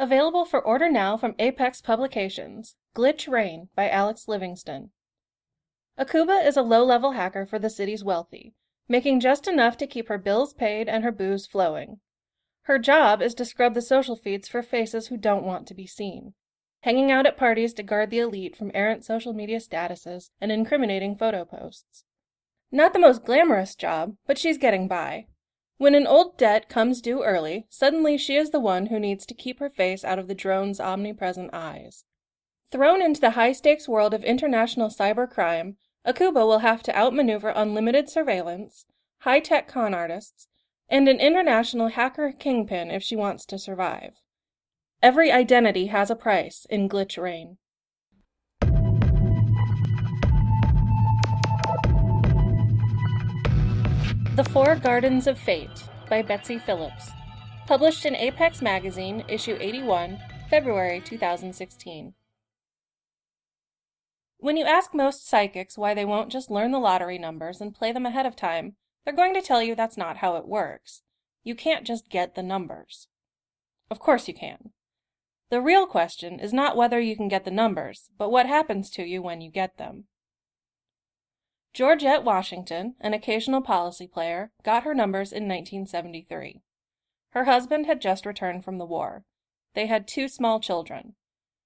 Available for order now from Apex Publications. Glitch Rain by Alex Livingston. Akuba is a low-level hacker for the city's wealthy, making just enough to keep her bills paid and her booze flowing. Her job is to scrub the social feeds for faces who don't want to be seen, hanging out at parties to guard the elite from errant social media statuses and incriminating photo posts. Not the most glamorous job, but she's getting by. When an old debt comes due early, suddenly she is the one who needs to keep her face out of the drone's omnipresent eyes. Thrown into the high-stakes world of international cybercrime, Akuba will have to outmaneuver unlimited surveillance, high-tech con artists, and an international hacker kingpin if she wants to survive. Every identity has a price in Glitch Rain. The Four Gardens of Fate by Betsy Phillips. Published in Apex Magazine, issue 81, February 2016. When you ask most psychics why they won't just learn the lottery numbers and play them ahead of time, they're going to tell you that's not how it works. You can't just get the numbers. Of course you can. The real question is not whether you can get the numbers, but what happens to you when you get them. Georgette Washington, an occasional policy player, got her numbers in 1973. Her husband had just returned from the war. They had 2 small children,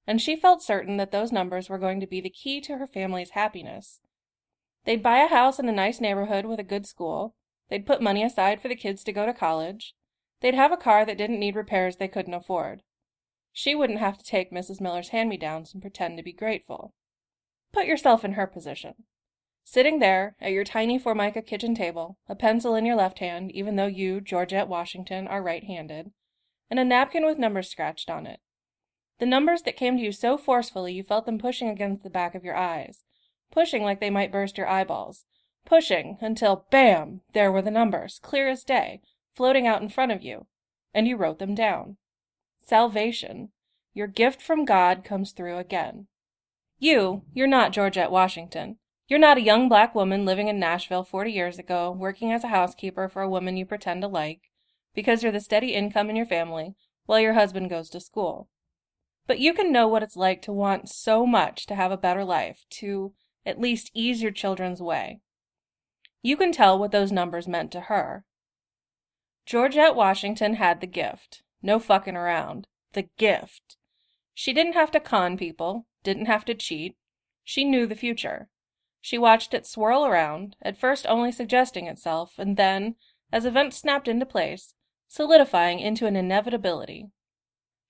and she felt certain that those numbers were going to be the key to her family's happiness. They'd buy a house in a nice neighborhood with a good school. They'd put money aside for the kids to go to college. They'd have a car that didn't need repairs they couldn't afford. She wouldn't have to take Mrs. Miller's hand-me-downs and pretend to be grateful. Put yourself in her position. Sitting there, at your tiny Formica kitchen table, a pencil in your left hand, even though you, Georgette Washington, are right-handed, and a napkin with numbers scratched on it. The numbers that came to you so forcefully you felt them pushing against the back of your eyes, pushing like they might burst your eyeballs, pushing until, bam, there were the numbers, clear as day, floating out in front of you, and you wrote them down. Salvation. Your gift from God comes through again. You're not Georgette Washington. You're not a young black woman living in Nashville 40 years ago, working as a housekeeper for a woman you pretend to like, because you're the steady income in your family, while your husband goes to school. But you can know what it's like to want so much to have a better life, to at least ease your children's way. You can tell what those numbers meant to her. Georgette Washington had the gift. No fucking around. The gift. She didn't have to con people, didn't have to cheat. She knew the future. She watched it swirl around, at first only suggesting itself, and then, as events snapped into place, solidifying into an inevitability.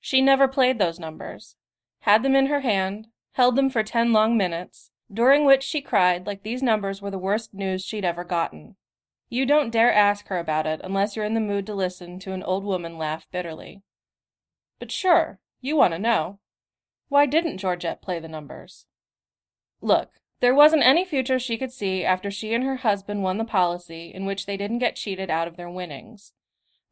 She never played those numbers, had them in her hand, held them for 10 long minutes, during which she cried like these numbers were the worst news she'd ever gotten. You don't dare ask her about it unless you're in the mood to listen to an old woman laugh bitterly. But sure, you want to know. Why didn't Georgette play the numbers? Look, there wasn't any future she could see after she and her husband won the policy in which they didn't get cheated out of their winnings.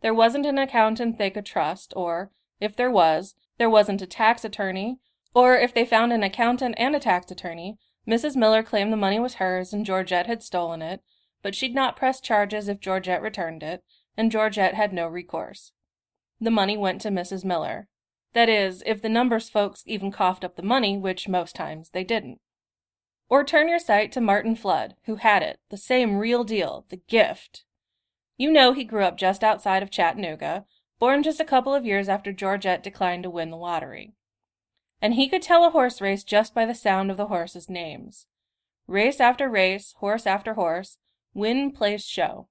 There wasn't an accountant they could trust, or, if there wasn't a tax attorney, or if they found an accountant and a tax attorney, Mrs. Miller claimed the money was hers and Georgette had stolen it, but she'd not press charges if Georgette returned it, and Georgette had no recourse. The money went to Mrs. Miller. That is, if the numbers folks even coughed up the money, which most times they didn't. Or turn your sight to Martin Flood, who had it, the same real deal, the gift. You know he grew up just outside of Chattanooga, born just a couple of years after Georgette declined to win the lottery. And he could tell a horse race just by the sound of the horses' names. Race after race, horse after horse, win, place, show.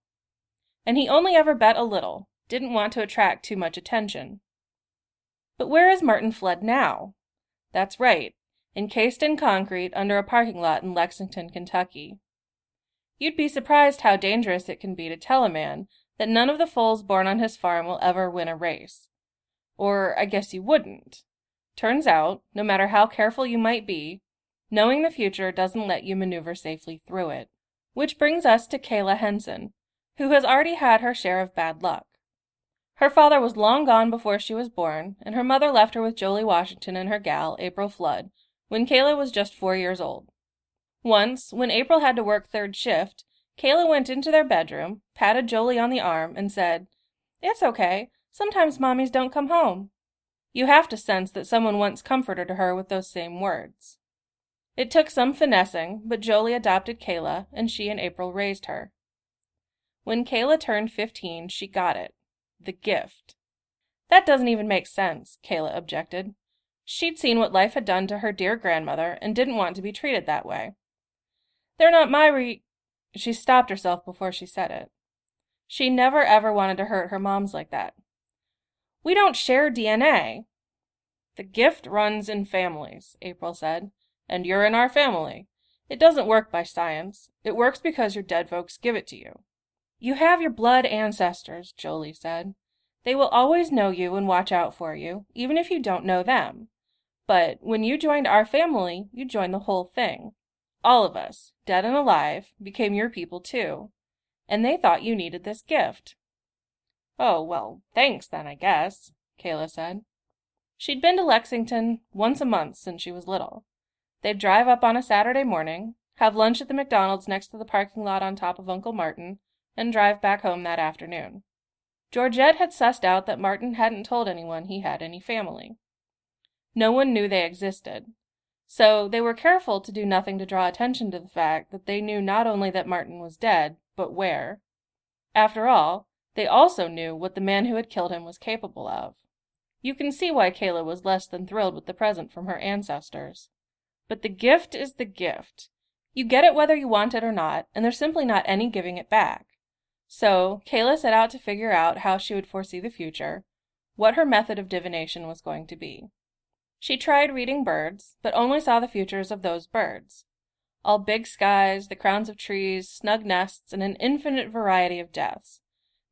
And he only ever bet a little, didn't want to attract too much attention. But where is Martin Flood now? That's right. Encased in concrete under a parking lot in Lexington, Kentucky. You'd be surprised how dangerous it can be to tell a man that none of the foals born on his farm will ever win a race. Or, I guess you wouldn't. Turns out, no matter how careful you might be, knowing the future doesn't let you maneuver safely through it. Which brings us to Kayla Henson, who has already had her share of bad luck. Her father was long gone before she was born, and her mother left her with Jolie Washington and her gal, April Flood, when Kayla was just 4 years old. Once, when April had to work 3rd shift, Kayla went into their bedroom, patted Jolie on the arm, and said, "It's okay. Sometimes mommies don't come home." You have to sense that someone once comforted her with those same words. It took some finessing, but Jolie adopted Kayla, and she and April raised her. When Kayla turned 15, she got it. The gift. That doesn't even make sense, Kayla objected. She'd seen what life had done to her dear grandmother and didn't want to be treated that way. They're not my She stopped herself before she said it. She never ever wanted to hurt her moms like that. We don't share DNA. The gift runs in families, April said, and you're in our family. It doesn't work by science. It works because your dead folks give it to you. You have your blood ancestors, Jolie said. They will always know you and watch out for you, even if you don't know them. But when you joined our family, you joined the whole thing. All of us, dead and alive, became your people too. And they thought you needed this gift. Oh, well, thanks then, I guess, Kayla said. She'd been to Lexington once a month since she was little. They'd drive up on a Saturday morning, have lunch at the McDonald's next to the parking lot on top of Uncle Martin, and drive back home that afternoon. Georgette had sussed out that Martin hadn't told anyone he had any family. No one knew they existed, so they were careful to do nothing to draw attention to the fact that they knew not only that Martin was dead, but where. After all, they also knew what the man who had killed him was capable of. You can see why Kayla was less than thrilled with the present from her ancestors. But the gift is the gift. You get it whether you want it or not, and there's simply not any giving it back. So, Kayla set out to figure out how she would foresee the future, what her method of divination was going to be. She tried reading birds, but only saw the futures of those birds. All big skies, the crowns of trees, snug nests, and an infinite variety of deaths.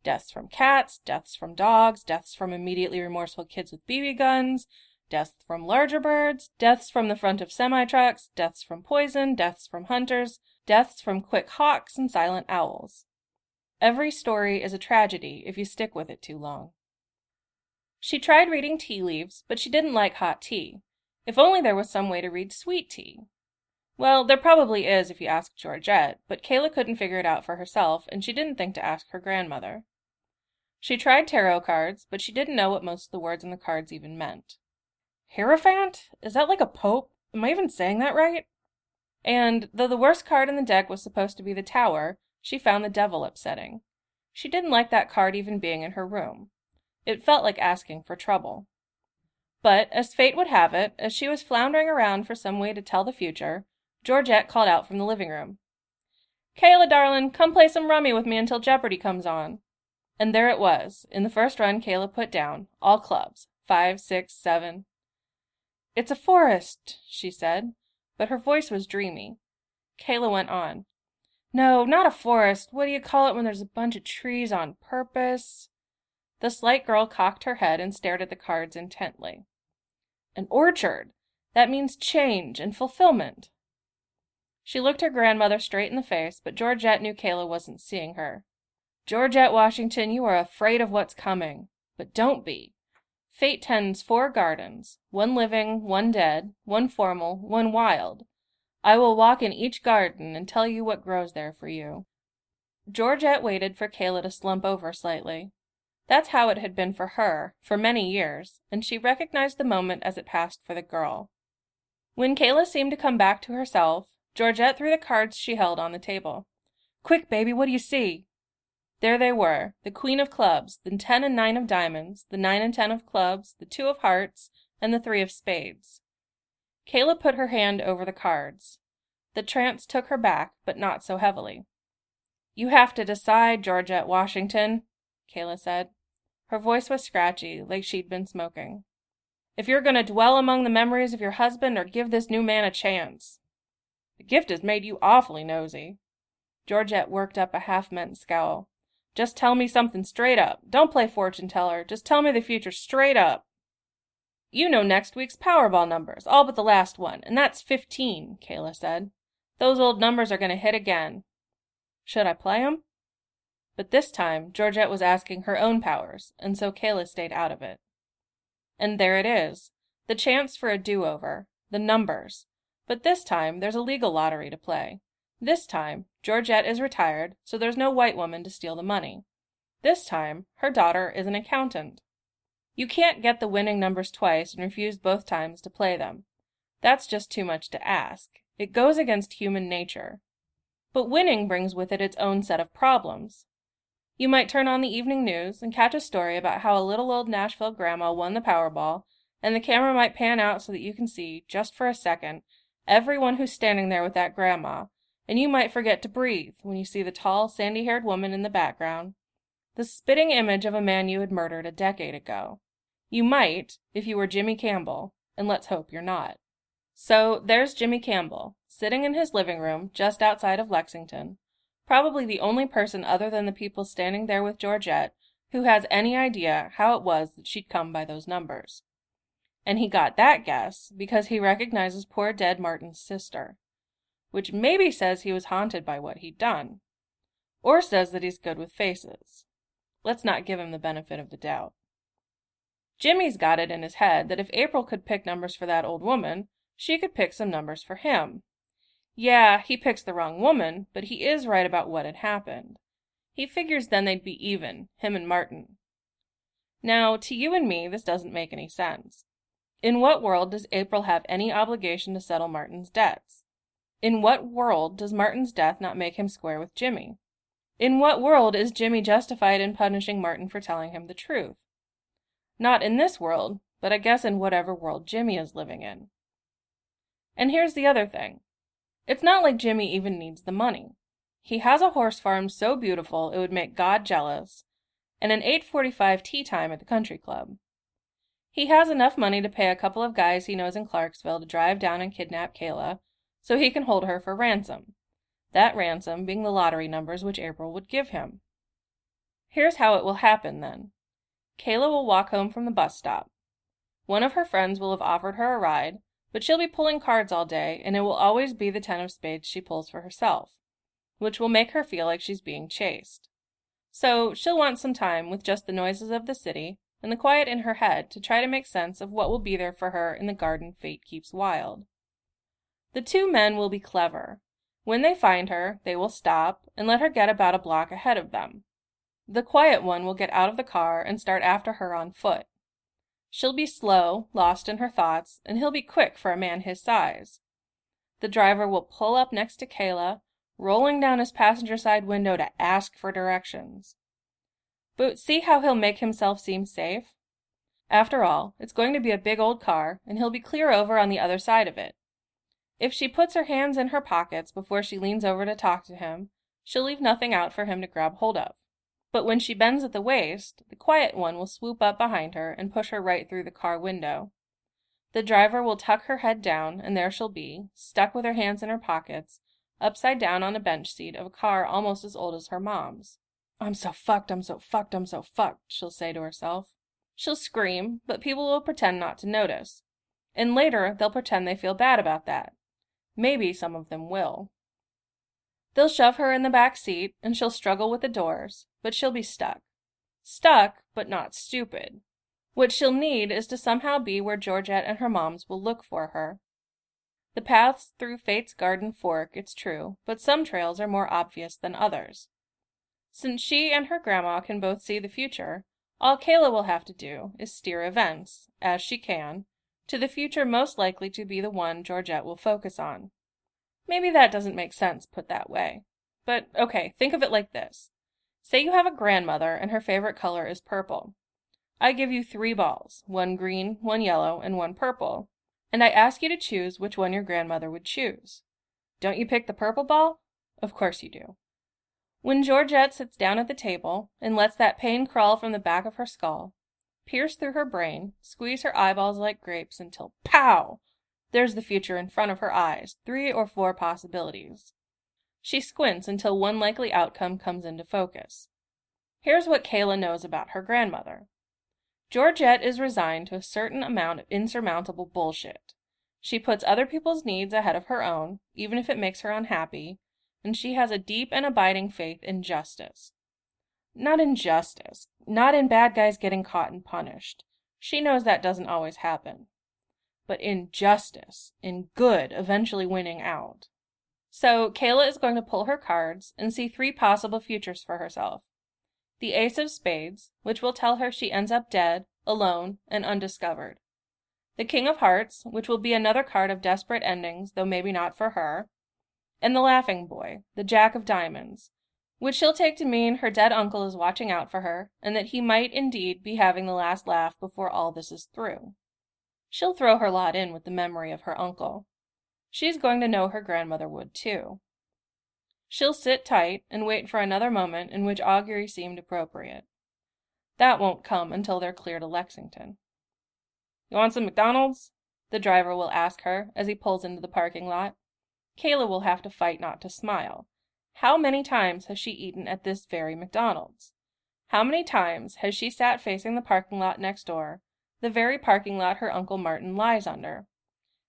Deaths from cats, deaths from dogs, deaths from immediately remorseful kids with BB guns, deaths from larger birds, deaths from the front of semi-trucks, deaths from poison, deaths from hunters, deaths from quick hawks and silent owls. Every story is a tragedy if you stick with it too long. She tried reading tea leaves, but she didn't like hot tea. If only there was some way to read sweet tea. Well, there probably is if you ask Georgette, but Kayla couldn't figure it out for herself, and she didn't think to ask her grandmother. She tried tarot cards, but she didn't know what most of the words in the cards even meant. Hierophant? Is that like a pope? Am I even saying that right? And, though the worst card in the deck was supposed to be the Tower, she found the Devil upsetting. She didn't like that card even being in her room. It felt like asking for trouble. But, as fate would have it, as she was floundering around for some way to tell the future, Georgette called out from the living room. Kayla, darlin', come play some rummy with me until Jeopardy comes on. And there it was, in the first run Kayla put down, all clubs, 5, 6, 7. It's a forest, she said, but her voice was dreamy. Kayla went on. No, not a forest. What do you call it when there's a bunch of trees on purpose? The slight girl cocked her head and stared at the cards intently. An orchard. That means change and fulfillment. She looked her grandmother straight in the face, but Georgette knew Kayla wasn't seeing her. Georgette Washington, you are afraid of what's coming. But don't be. Fate tends 4 gardens, 1 living, 1 dead, 1 formal, 1 wild. I will walk in each garden and tell you what grows there for you. Georgette waited for Kayla to slump over slightly. That's how it had been for her, for many years, and she recognized the moment as it passed for the girl. When Kayla seemed to come back to herself, Georgette threw the cards she held on the table. Quick, baby, what do you see? There they were, the Queen of Clubs, the 10 and 9 of diamonds, the 9 and 10 of clubs, the 2 of hearts, and the 3 of spades. Kayla put her hand over the cards. The trance took her back, but not so heavily. You have to decide, Georgette Washington, Kayla said. Her voice was scratchy, like she'd been smoking. If you're going to dwell among the memories of your husband or give this new man a chance. The gift has made you awfully nosy. Georgette worked up a half-meant scowl. Just tell me something straight up. Don't play fortune teller. Just tell me the future straight up. You know next week's Powerball numbers, all but the last one, and that's 15, Kayla said. Those old numbers are going to hit again. Should I play 'em? But this time, Georgette was asking her own powers, and so Kayla stayed out of it. And there it is, the chance for a do-over, the numbers. But this time, there's a legal lottery to play. This time, Georgette is retired, so there's no white woman to steal the money. This time, her daughter is an accountant. You can't get the winning numbers twice and refuse both times to play them. That's just too much to ask. It goes against human nature. But winning brings with it its own set of problems. You might turn on the evening news and catch a story about how a little old Nashville grandma won the Powerball, and the camera might pan out so that you can see, just for a second, everyone who's standing there with that grandma, and you might forget to breathe when you see the tall, sandy-haired woman in the background, the spitting image of a man you had murdered a decade ago. You might, if you were Jimmy Campbell, and let's hope you're not. So there's Jimmy Campbell, sitting in his living room just outside of Lexington, probably the only person other than the people standing there with Georgette who has any idea how it was that she'd come by those numbers. And he got that guess because he recognizes poor dead Martin's sister, which maybe says he was haunted by what he'd done, or says that he's good with faces. Let's not give him the benefit of the doubt. Jimmy's got it in his head that if April could pick numbers for that old woman, she could pick some numbers for him. Yeah, he picks the wrong woman, but he is right about what had happened. He figures then they'd be even, him and Martin. Now, to you and me, this doesn't make any sense. In what world does April have any obligation to settle Martin's debts? In what world does Martin's death not make him square with Jimmy? In what world is Jimmy justified in punishing Martin for telling him the truth? Not in this world, but I guess in whatever world Jimmy is living in. And here's the other thing. It's not like Jimmy even needs the money. He has a horse farm so beautiful it would make God jealous, and an 8:45 tea time at the country club. He has enough money to pay a couple of guys he knows in Clarksville to drive down and kidnap Kayla, so he can hold her for ransom. That ransom being the lottery numbers which April would give him. Here's how it will happen, then. Kayla will walk home from the bus stop. One of her friends will have offered her a ride, but she'll be pulling cards all day, and it will always be the 10 of spades she pulls for herself, which will make her feel like she's being chased. So she'll want some time with just the noises of the city and the quiet in her head to try to make sense of what will be there for her in the garden fate keeps wild. The two men will be clever. When they find her, they will stop and let her get about a block ahead of them. The quiet one will get out of the car and start after her on foot. She'll be slow, lost in her thoughts, and he'll be quick for a man his size. The driver will pull up next to Kayla, rolling down his passenger side window to ask for directions. But see how he'll make himself seem safe? After all, it's going to be a big old car, and he'll be clear over on the other side of it. If she puts her hands in her pockets before she leans over to talk to him, she'll leave nothing out for him to grab hold of. But when she bends at the waist, the quiet one will swoop up behind her and push her right through the car window. The driver will tuck her head down, and there she'll be, stuck with her hands in her pockets, upside down on a bench seat of a car almost as old as her mom's. "I'm so fucked, I'm so fucked, I'm so fucked," she'll say to herself. She'll scream, but people will pretend not to notice. And later, they'll pretend they feel bad about that. Maybe some of them will. They'll shove her in the back seat, and she'll struggle with the doors, but she'll be stuck. Stuck, but not stupid. What she'll need is to somehow be where Georgette and her moms will look for her. The paths through Fate's garden fork, it's true, but some trails are more obvious than others. Since she and her grandma can both see the future, all Kayla will have to do is steer events, as she can, to the future most likely to be the one Georgette will focus on. Maybe that doesn't make sense put that way. But, okay, think of it like this. Say you have a grandmother and her favorite color is purple. I give you 3 balls, 1 green, 1 yellow, and 1 purple, and I ask you to choose which one your grandmother would choose. Don't you pick the purple ball? Of course you do. When Georgette sits down at the table and lets that pain crawl from the back of her skull, pierce through her brain, squeeze her eyeballs like grapes until pow! There's the future in front of her eyes, 3 or 4 possibilities. She squints until one likely outcome comes into focus. Here's what Kayla knows about her grandmother. Georgette is resigned to a certain amount of insurmountable bullshit. She puts other people's needs ahead of her own, even if it makes her unhappy, and she has a deep and abiding faith in justice. Not in justice, not in bad guys getting caught and punished. She knows that doesn't always happen. But in justice, in good eventually winning out. So Kayla is going to pull her cards and see 3 possible futures for herself. The ace of spades, which will tell her she ends up dead, alone, and undiscovered. The King of Hearts, which will be another card of desperate endings, though maybe not for her. And the Laughing Boy, the Jack of Diamonds, which she'll take to mean her dead uncle is watching out for her, and that he might indeed be having the last laugh before all this is through. She'll throw her lot in with the memory of her uncle. She's going to know her grandmother would, too. She'll sit tight and wait for another moment in which augury seemed appropriate. That won't come until they're clear to Lexington. "You want some McDonald's?" the driver will ask her as he pulls into the parking lot. Kayla will have to fight not to smile. How many times has she eaten at this very McDonald's? How many times has she sat facing the parking lot next door, the very parking lot her Uncle Martin lies under?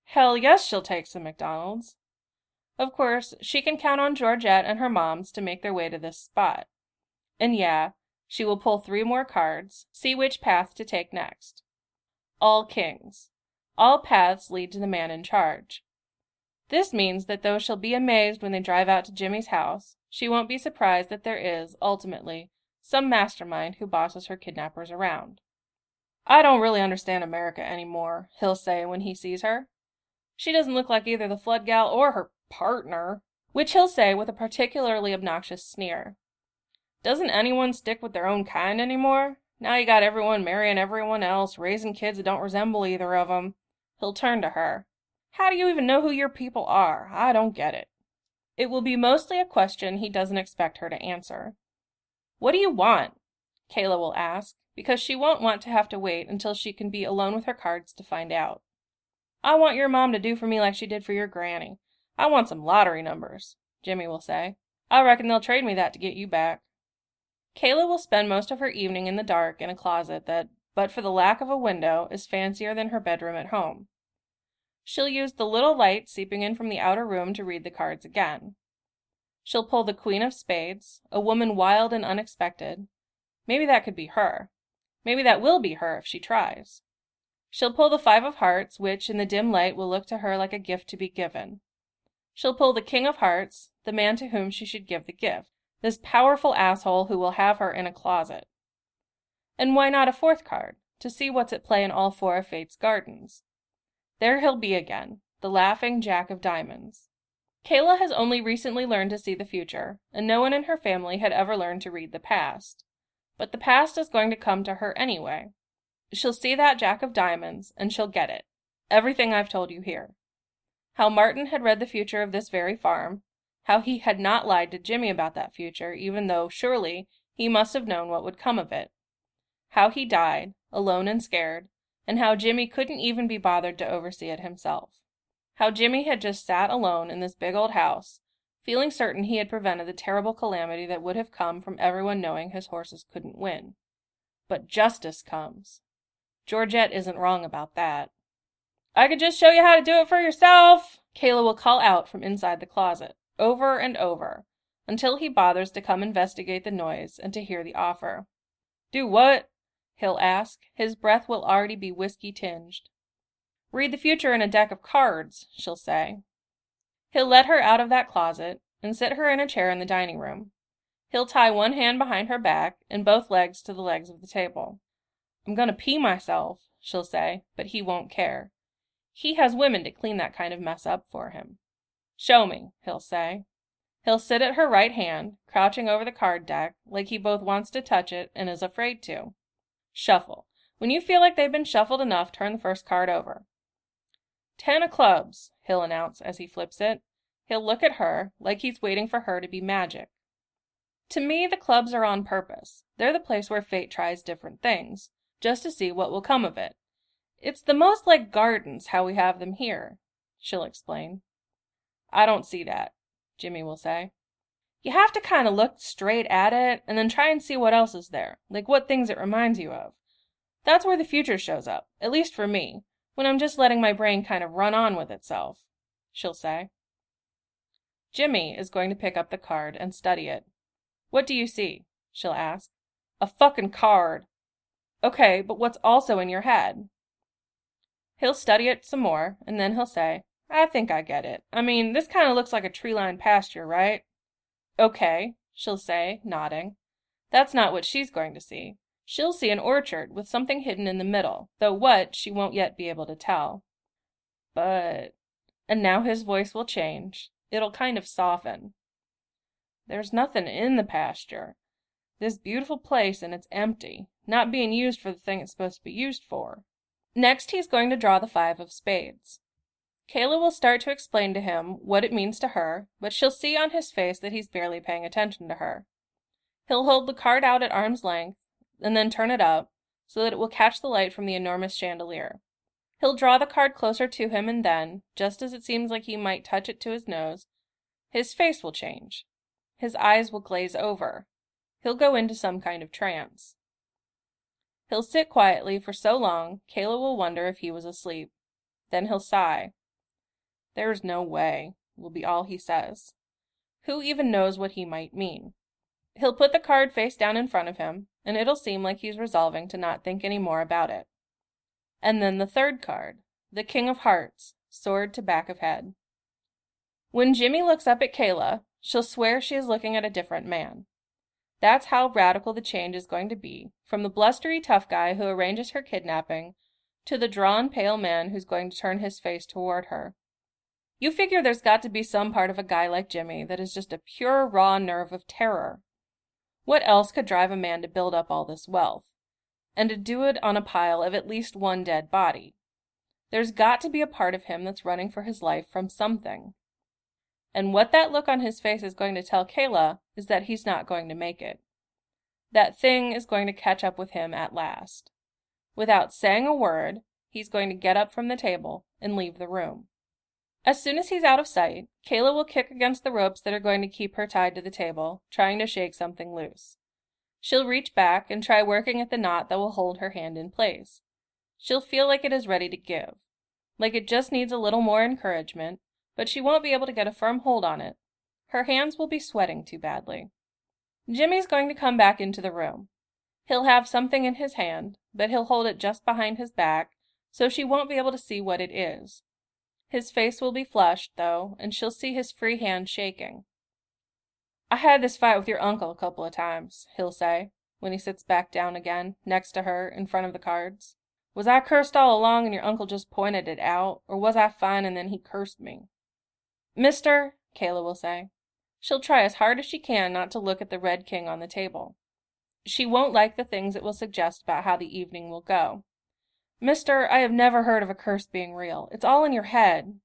Hell yes, she'll take some McDonald's. Of course, she can count on Georgette and her moms to make their way to this spot. And yeah, she will pull 3 more cards, see which path to take next. All kings. All paths lead to the man in charge. This means that though she'll be amazed when they drive out to Jimmy's house, she won't be surprised that there is, ultimately, some mastermind who bosses her kidnappers around. "I don't really understand America anymore," he'll say when he sees her. She doesn't look like either the Flood gal or her partner, which he'll say with a particularly obnoxious sneer. Doesn't anyone stick with their own kind anymore? Now you got everyone marrying everyone else, raising kids that don't resemble either of them. He'll turn to her. How do you even know who your people are? I don't get it. It will be mostly a question he doesn't expect her to answer. "What do you want?" Kayla will ask, because she won't want to have to wait until she can be alone with her cards to find out. "I want your mom to do for me like she did for your granny. I want some lottery numbers," Jimmy will say. "I reckon they'll trade me that to get you back." Kayla will spend most of her evening in the dark in a closet that, but for the lack of a window, is fancier than her bedroom at home. She'll use the little light seeping in from the outer room to read the cards again. She'll pull the Queen of Spades, a woman wild and unexpected. Maybe that could be her. Maybe that will be her if she tries. She'll pull the 5 of Hearts, which in the dim light will look to her like a gift to be given. She'll pull the King of Hearts, the man to whom she should give the gift, this powerful asshole who will have her in a closet. And why not a 4th card, to see what's at play in all 4 of Fate's gardens? There he'll be again, the laughing Jack of Diamonds. Kayla has only recently learned to see the future, and no one in her family had ever learned to read the past. But the past is going to come to her anyway. She'll see that Jack of Diamonds, and she'll get it. Everything I've told you here. How Martin had read the future of this very farm, how he had not lied to Jimmy about that future, even though, surely, he must have known what would come of it. How he died, alone and scared, and how Jimmy couldn't even be bothered to oversee it himself. How Jimmy had just sat alone in this big old house, feeling certain he had prevented the terrible calamity that would have come from everyone knowing his horses couldn't win. But justice comes. Georgette isn't wrong about that. "I could just show you how to do it for yourself," Kayla will call out from inside the closet, over and over, until he bothers to come investigate the noise and to hear the offer. "Do what?" he'll ask. His breath will already be whiskey-tinged. "Read the future in a deck of cards," she'll say. He'll let her out of that closet and sit her in a chair in the dining room. He'll tie one hand behind her back and both legs to the legs of the table. "I'm gonna pee myself," she'll say, but he won't care. He has women to clean that kind of mess up for him. "Show me," he'll say. He'll sit at her right hand, crouching over the card deck, like he both wants to touch it and is afraid to. "Shuffle. When you feel like they've been shuffled enough, turn the first card over." 10 of clubs, he'll announce as he flips it. He'll look at her, like he's waiting for her to be magic. To me, the clubs are on purpose. They're the place where fate tries different things, just to see what will come of it. It's the most like gardens, how we have them here, she'll explain. "I don't see that," Jimmy will say. "You have to kind of look straight at it, and then try and see what else is there, like what things it reminds you of. That's where the future shows up, at least for me, when I'm just letting my brain kind of run on with itself," she'll say. Jimmy is going to pick up the card and study it. "What do you see?" she'll ask. "A fucking card." "Okay, but what's also in your head?" He'll study it some more, and then he'll say, "I think I get it. I mean, this kind of looks like a tree-lined pasture, right?" "Okay," she'll say, nodding. That's not what she's going to see. She'll see an orchard with something hidden in the middle, though what, she won't yet be able to tell. But... And now his voice will change. It'll kind of soften. There's nothing in the pasture. This beautiful place, and it's empty, not being used for the thing it's supposed to be used for. Next, he's going to draw the 5 of spades. Kayla will start to explain to him what it means to her, but she'll see on his face that he's barely paying attention to her. He'll hold the card out at arm's length, and then turn it up, so that it will catch the light from the enormous chandelier. He'll draw the card closer to him, and then, just as it seems like he might touch it to his nose, his face will change. His eyes will glaze over. He'll go into some kind of trance. He'll sit quietly for so long, Kayla will wonder if he was asleep. Then he'll sigh. "There's no way," will be all he says. Who even knows what he might mean? He'll put the card face down in front of him, and it'll seem like he's resolving to not think any more about it. And then the 3rd card, the King of Hearts, sword to back of head. When Jimmy looks up at Kayla, she'll swear she is looking at a different man. That's how radical the change is going to be, from the blustery tough guy who arranges her kidnapping, to the drawn, pale man who's going to turn his face toward her. You figure there's got to be some part of a guy like Jimmy that is just a pure, raw nerve of terror. What else could drive a man to build up all this wealth? And to do it on a pile of at least one dead body? There's got to be a part of him that's running for his life from something. And what that look on his face is going to tell Kayla is that he's not going to make it. That thing is going to catch up with him at last. Without saying a word, he's going to get up from the table and leave the room. As soon as he's out of sight, Kayla will kick against the ropes that are going to keep her tied to the table, trying to shake something loose. She'll reach back and try working at the knot that will hold her hand in place. She'll feel like it is ready to give, like it just needs a little more encouragement, but she won't be able to get a firm hold on it. Her hands will be sweating too badly. Jimmy's going to come back into the room. He'll have something in his hand, but he'll hold it just behind his back, so she won't be able to see what it is. His face will be flushed, though, and she'll see his free hand shaking. "I had this fight with your uncle a couple of times," he'll say, when he sits back down again, next to her, in front of the cards. "Was I cursed all along and your uncle just pointed it out, or was I fine and then he cursed me?" "Mister," Kayla will say. She'll try as hard as she can not to look at the red king on the table. She won't like the things it will suggest about how the evening will go. "Mister, I have never heard of a curse being real. It's all in your head."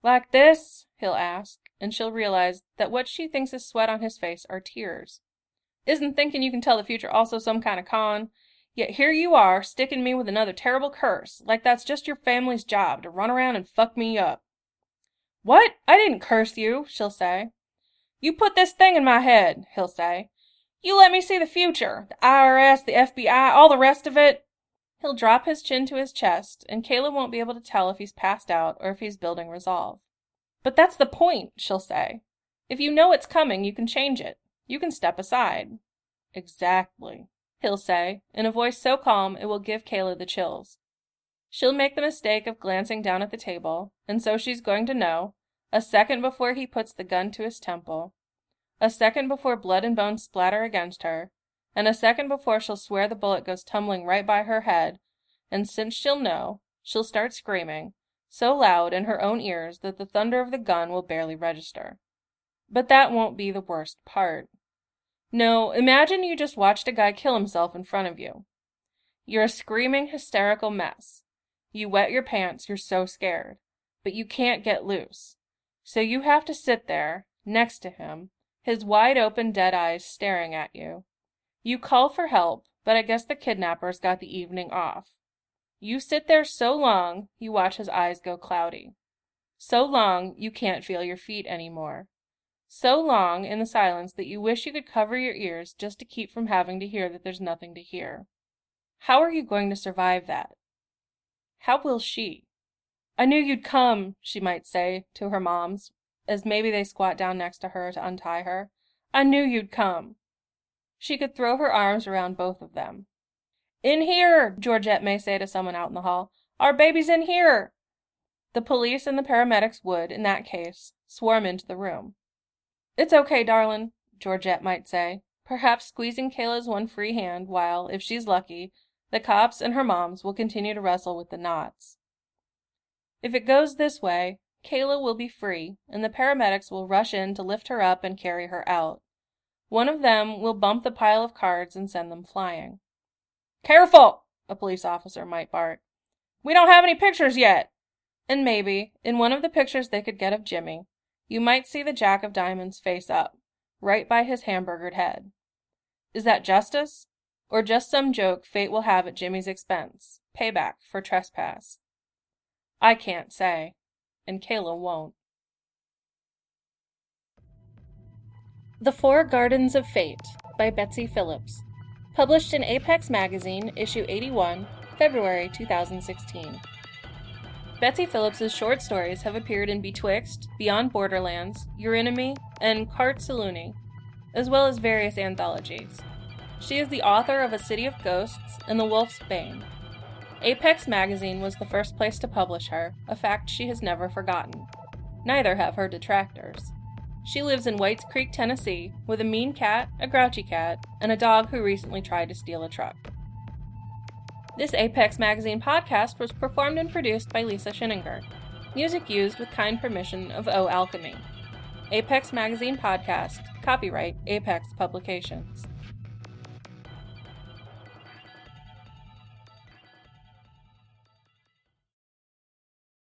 "Like this?" he'll ask, and she'll realize that what she thinks is sweat on his face are tears. "Isn't thinking you can tell the future also some kind of con? Yet here you are, sticking me with another terrible curse, like that's just your family's job, to run around and fuck me up." "What? I didn't curse you," she'll say. "You put this thing in my head," he'll say. "You let me see the future, the IRS, the FBI, all the rest of it." He'll drop his chin to his chest, and Kayla won't be able to tell if he's passed out or if he's building resolve. "But that's the point," she'll say. "If you know it's coming, you can change it. You can step aside." "Exactly," he'll say, in a voice so calm it will give Kayla the chills. She'll make the mistake of glancing down at the table, and so she's going to know, a second before he puts the gun to his temple, a second before blood and bones splatter against her, and a second before she'll swear the bullet goes tumbling right by her head, and since she'll know, she'll start screaming, so loud in her own ears that the thunder of the gun will barely register. But that won't be the worst part. No, imagine you just watched a guy kill himself in front of you. You're a screaming, hysterical mess. You wet your pants, you're so scared, but you can't get loose. So you have to sit there, next to him, his wide-open dead eyes staring at you. You call for help, but I guess the kidnappers got the evening off. You sit there so long, you watch his eyes go cloudy. So long, you can't feel your feet anymore. So long in the silence that you wish you could cover your ears just to keep from having to hear that there's nothing to hear. How are you going to survive that? How will she? "I knew you'd come," she might say to her moms, as maybe they squat down next to her to untie her. "I knew you'd come." She could throw her arms around both of them. "In here," Georgette may say to someone out in the hall. "Our baby's in here." The police and the paramedics would, in that case, swarm into the room. "It's okay, darlin'," Georgette might say, perhaps squeezing Kayla's one free hand while, if she's lucky, the cops and her moms will continue to wrestle with the knots. If it goes this way, Kayla will be free, and the paramedics will rush in to lift her up and carry her out. One of them will bump the pile of cards and send them flying. "Careful!" a police officer might bark. "We don't have any pictures yet!" And maybe, in one of the pictures they could get of Jimmy, you might see the Jack of Diamonds face up, right by his hamburgered head. Is that justice? Or just some joke fate will have at Jimmy's expense, payback for trespass? I can't say, and Kayla won't. The Four Gardens of Fate by Betsy Phillips, published in Apex Magazine, issue 81, February 2016. Betsy Phillips's short stories have appeared in Betwixt, Beyond Borderlands, Eurynome, and Qarrtsiluni, as well as various anthologies. She is the author of A City of Ghosts and The Wolf's Bane. Apex Magazine was the first place to publish her, a fact she has never forgotten. Neither have her detractors. She lives in Whites Creek, Tennessee, with a mean cat, a grouchy cat, and a dog who recently tried to steal a truck. This Apex Magazine podcast was performed and produced by Lisa Schinninger. Music used with kind permission of Alchemy. Apex Magazine podcast, copyright Apex Publications.